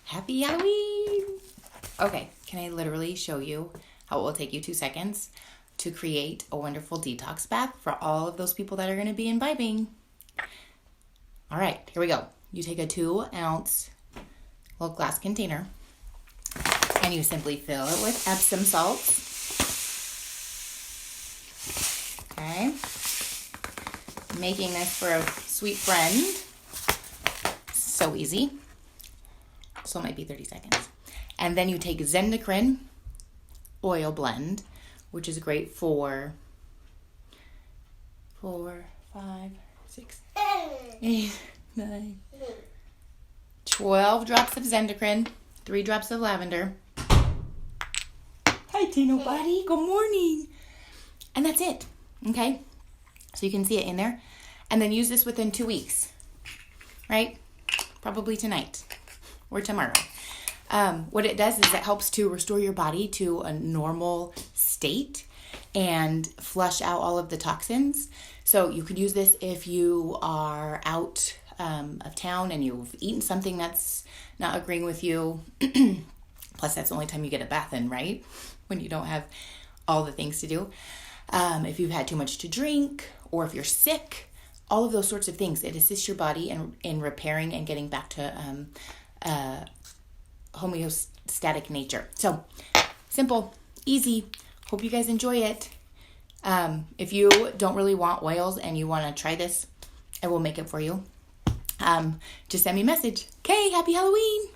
Happy Halloween! Okay, can I literally show you how it will take you 2 seconds to create a wonderful detox bath for all of those people that are going to be imbibing? All right, here we go. You take a 2-ounce little glass container and you simply fill it with Epsom salts. Okay. Making this for a sweet friend. So easy. So it might be 30 seconds. And then you take Zendocrine oil blend, which is great for 4, 5, 6, 8, 9, 12 drops of Zendocrine, 3 drops of lavender. Hi, Tino buddy. Good morning. And that's it. Okay? So you can see it in there. And then use this within 2 weeks. Right? Probably tonight or tomorrow. What it does is it helps to restore your body to a normal state and flush out all of the toxins. So you could use this if you are out of town and you've eaten something that's not agreeing with you. Plus, that's the only time you get a bath in, right? When you don't have all the things to do. If you've had too much to drink or if you're sick, all of those sorts of things. It assists your body in repairing and getting back to homeostatic nature. So, simple, easy. Hope you guys enjoy it. If you don't really want oils and you want to try this, I will make it for you. Just send me a message. Okay, happy Halloween!